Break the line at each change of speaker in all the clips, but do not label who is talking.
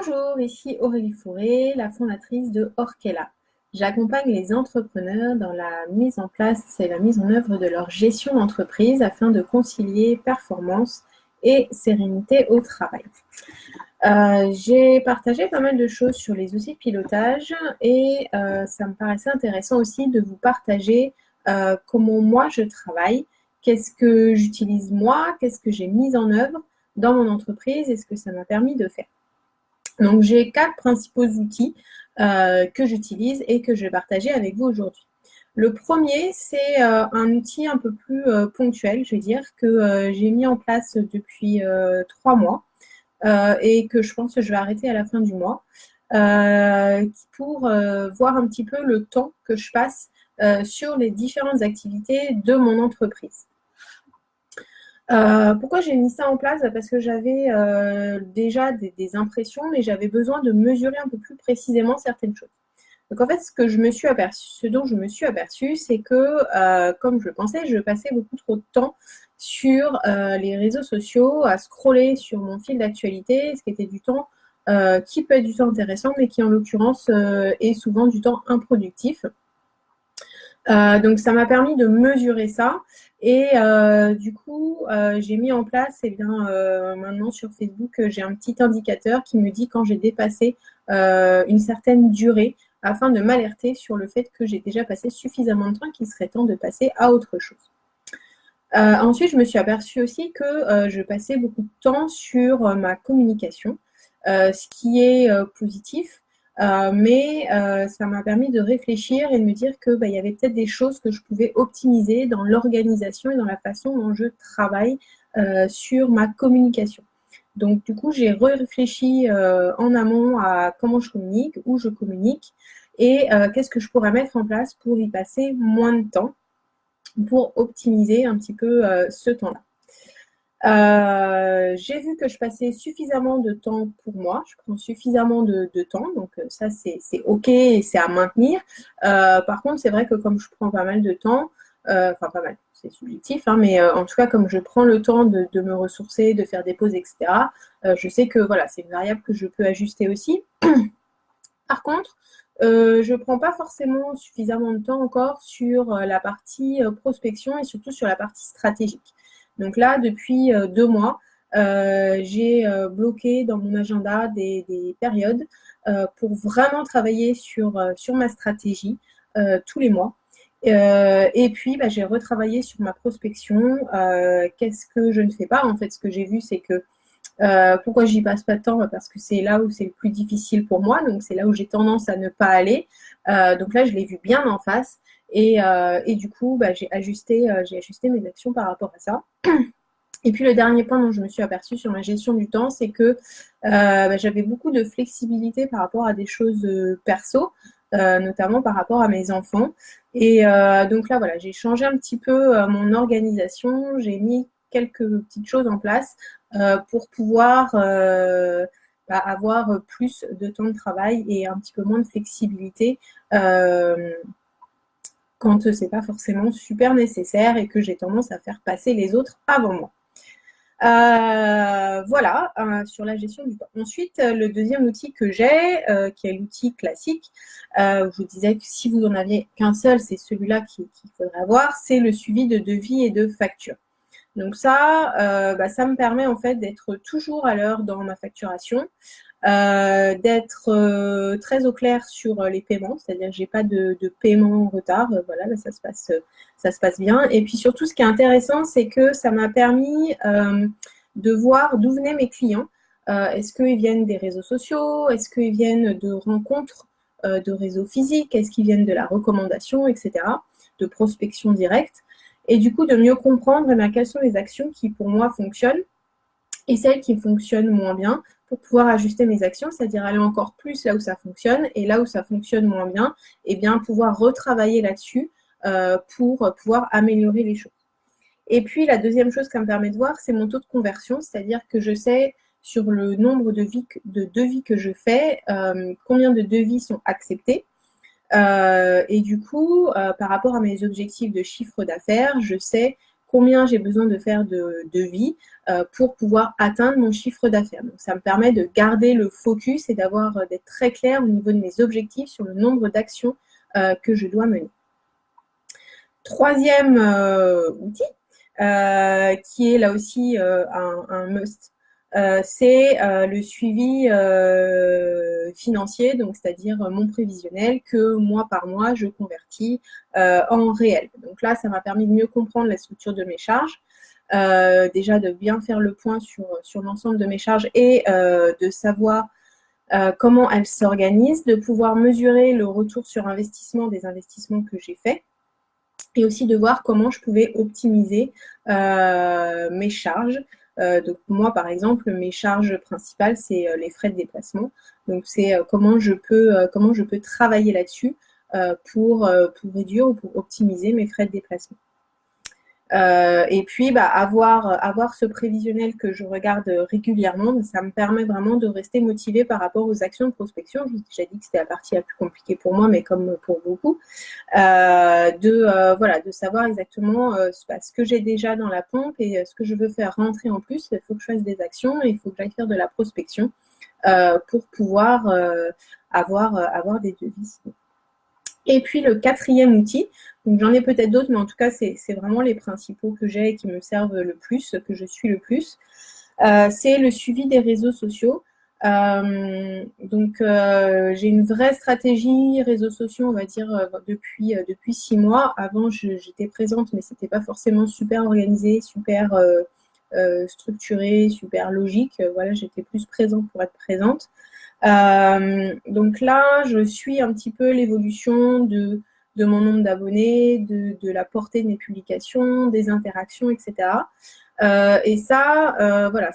Bonjour, ici Aurélie Fourré, la fondatrice de Orkella. J'accompagne les entrepreneurs dans la mise en place et la mise en œuvre de leur gestion d'entreprise afin de concilier performance et sérénité au travail. J'ai partagé pas mal de choses sur les outils de pilotage et ça me paraissait intéressant aussi de vous partager comment moi je travaille, qu'est-ce que j'utilise moi, qu'est-ce que j'ai mis en œuvre dans mon entreprise et ce que ça m'a permis de faire. Donc, j'ai 4 principaux outils que j'utilise et que je vais partager avec vous aujourd'hui. Le premier, c'est un outil un peu plus ponctuel, je vais dire, que j'ai mis en place depuis 3 mois et que je pense que je vais arrêter à la fin du mois pour voir un petit peu le temps que je passe sur les différentes activités de mon entreprise. Pourquoi j'ai mis ça en place? Parce que j'avais déjà des impressions, mais j'avais besoin de mesurer un peu plus précisément certaines choses. Donc en fait, ce dont je me suis aperçue, c'est que, comme je le pensais, je passais beaucoup trop de temps sur les réseaux sociaux, à scroller sur mon fil d'actualité, ce qui était du temps qui peut être du temps intéressant, mais qui en l'occurrence est souvent du temps improductif. Donc, ça m'a permis de mesurer ça. Et du coup, j'ai mis en place, maintenant sur Facebook, j'ai un petit indicateur qui me dit quand j'ai dépassé une certaine durée afin de m'alerter sur le fait que j'ai déjà passé suffisamment de temps qu'il serait temps de passer à autre chose. Ensuite, je me suis aperçue aussi que je passais beaucoup de temps sur ma communication, ce qui est positif. Mais ça m'a permis de réfléchir et de me dire qu'il y avait peut-être des choses que je pouvais optimiser dans l'organisation et dans la façon dont je travaille sur ma communication. Donc, du coup, j'ai réfléchi en amont à comment je communique, où je communique et qu'est-ce que je pourrais mettre en place pour y passer moins de temps, pour optimiser un petit peu ce temps-là. J'ai vu que je passais suffisamment de temps pour moi, je prends suffisamment de temps, donc ça c'est ok et c'est à maintenir. Par contre, c'est vrai que comme je prends pas mal de temps, enfin pas mal, c'est subjectif, hein, mais en tout cas comme je prends le temps de me ressourcer, de faire des pauses, etc., je sais que voilà, c'est une variable que je peux ajuster aussi. Par contre, je ne prends pas forcément suffisamment de temps encore sur la partie prospection et surtout sur la partie stratégique. Donc là, depuis 2 mois, j'ai bloqué dans mon agenda des périodes pour vraiment travailler sur ma stratégie tous les mois. Et puis, j'ai retravaillé sur ma prospection. Qu'est-ce que je ne fais pas? En fait, ce que j'ai vu, c'est que pourquoi j'y passe pas de temps? Parce que c'est là où c'est le plus difficile pour moi, donc c'est là où j'ai tendance à ne pas aller. Donc là, je l'ai vu bien en face et du coup, j'ai ajusté mes actions par rapport à ça. Et puis le dernier point dont je me suis aperçue sur ma gestion du temps, c'est que j'avais beaucoup de flexibilité par rapport à des choses perso, notamment par rapport à mes enfants. Et donc là, voilà, j'ai changé un petit peu mon organisation, j'ai mis quelques petites choses en place pour pouvoir avoir plus de temps de travail et un petit peu moins de flexibilité quand c'est pas forcément super nécessaire et que j'ai tendance à faire passer les autres avant moi. Voilà, sur la gestion du temps. Ensuite, le deuxième outil que j'ai, qui est l'outil classique, je vous disais que si vous n'en aviez qu'un seul, c'est celui-là qu'il faudrait avoir, c'est le suivi de devis et de factures. Donc ça, ça me permet en fait d'être toujours à l'heure dans ma facturation, d'être très au clair sur les paiements, c'est-à-dire que j'ai pas de paiement en retard. Voilà, là, ça se passe bien. Et puis surtout, ce qui est intéressant, c'est que ça m'a permis de voir d'où venaient mes clients. Est-ce qu'ils viennent des réseaux sociaux? Est-ce qu'ils viennent de rencontres de réseaux physiques? Est-ce qu'ils viennent de la recommandation, etc., de prospection directe? Et du coup, de mieux comprendre quelles sont les actions qui, pour moi, fonctionnent et celles qui fonctionnent moins bien pour pouvoir ajuster mes actions, c'est-à-dire aller encore plus là où ça fonctionne et là où ça fonctionne moins bien, et bien pouvoir retravailler là-dessus pour pouvoir améliorer les choses. Et puis, la deuxième chose que ça me permet de voir, c'est mon taux de conversion, c'est-à-dire que je sais sur le nombre de devis que je fais, combien de devis sont acceptés. Et du coup, par rapport à mes objectifs de chiffre d'affaires, je sais combien j'ai besoin de faire de devis pour pouvoir atteindre mon chiffre d'affaires. Donc, ça me permet de garder le focus et d'être très clair au niveau de mes objectifs sur le nombre d'actions que je dois mener. Troisième outil, qui est là aussi un must, c'est le suivi financier, donc c'est-à-dire mon prévisionnel que mois par mois je convertis en réel. Donc là, ça m'a permis de mieux comprendre la structure de mes charges, déjà de bien faire le point sur l'ensemble de mes charges et de savoir comment elles s'organisent, de pouvoir mesurer le retour sur investissement des investissements que j'ai faits, et aussi de voir comment je pouvais optimiser mes charges. Donc moi, par exemple, mes charges principales, c'est les frais de déplacement. Donc c'est comment je peux travailler là-dessus pour réduire ou pour optimiser mes frais de déplacement. Et puis, avoir ce prévisionnel que je regarde régulièrement, ça me permet vraiment de rester motivée par rapport aux actions de prospection. Je vous ai déjà dit que c'était la partie la plus compliquée pour moi, mais comme pour beaucoup, de savoir exactement ce que j'ai déjà dans la pompe et ce que je veux faire rentrer en plus. Il faut que je fasse des actions et il faut que j'aille faire de la prospection pour pouvoir avoir des devis. Et puis le quatrième outil, donc j'en ai peut-être d'autres, mais en tout cas, c'est vraiment les principaux que j'ai et qui me servent le plus, que je suis le plus. C'est le suivi des réseaux sociaux. J'ai une vraie stratégie réseaux sociaux, on va dire, depuis 6 mois. Avant, j'étais présente, mais c'était pas forcément super organisé, super structuré, super logique. Voilà, j'étais plus présente pour être présente. Donc là, je suis un petit peu l'évolution de mon nombre d'abonnés, de la portée de mes publications, des interactions, etc. Et ça,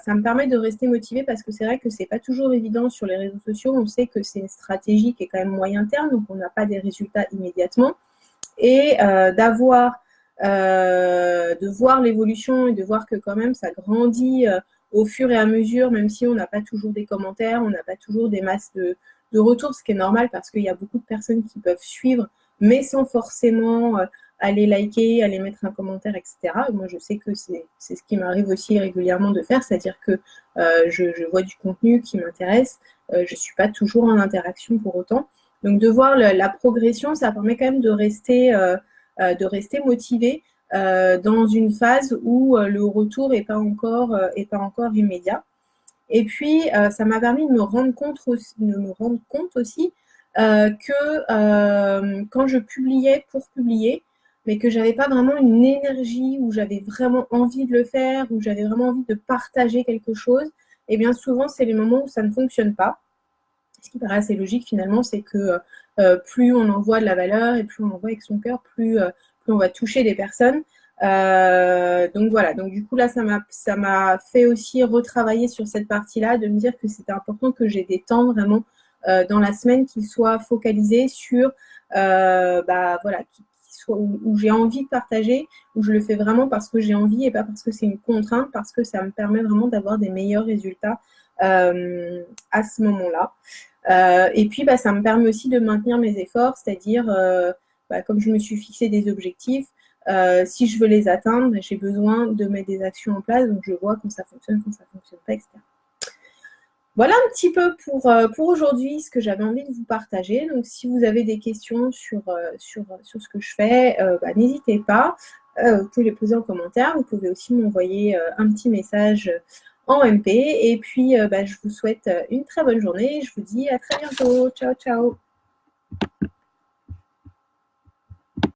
ça me permet de rester motivée parce que c'est vrai que c'est pas toujours évident sur les réseaux sociaux. On sait que c'est une stratégie qui est quand même moyen terme, donc on n'a pas des résultats immédiatement. Et de voir l'évolution et de voir que quand même ça grandit au fur et à mesure, même si on n'a pas toujours des commentaires, on n'a pas toujours des masses de retours, ce qui est normal parce qu'il y a beaucoup de personnes qui peuvent suivre, mais sans forcément aller liker, aller mettre un commentaire, etc. Et moi, je sais que c'est ce qui m'arrive aussi régulièrement de faire, c'est-à-dire que je vois du contenu qui m'intéresse, je ne suis pas toujours en interaction pour autant. Donc, de voir la progression, ça permet quand même de rester motivé dans une phase où le retour n'est pas encore immédiat. Et puis, ça m'a permis de me rendre compte aussi que quand je publiais pour publier, mais que j'avais pas vraiment une énergie, où j'avais vraiment envie de le faire, où j'avais vraiment envie de partager quelque chose, et bien souvent, c'est les moments où ça ne fonctionne pas. Ce qui paraît assez logique finalement, c'est que plus on envoie de la valeur et plus on envoie avec son cœur, plus on va toucher des personnes. Donc voilà, donc du coup là, ça m'a fait aussi retravailler sur cette partie-là, de me dire que c'était important que j'ai des temps vraiment dans la semaine qui soient focalisés sur, où j'ai envie de partager, où je le fais vraiment parce que j'ai envie et pas parce que c'est une contrainte, parce que ça me permet vraiment d'avoir des meilleurs résultats à ce moment-là. Et puis, ça me permet aussi de maintenir mes efforts, c'est-à-dire, comme je me suis fixé des objectifs, si je veux les atteindre, j'ai besoin de mettre des actions en place, donc je vois quand ça fonctionne pas, etc. Voilà un petit peu pour aujourd'hui ce que j'avais envie de vous partager. Donc, si vous avez des questions sur ce que je fais, n'hésitez pas. Vous pouvez les poser en commentaire. Vous pouvez aussi m'envoyer un petit message en MP. Et puis, je vous souhaite une très bonne journée. Je vous dis à très bientôt. Ciao, ciao.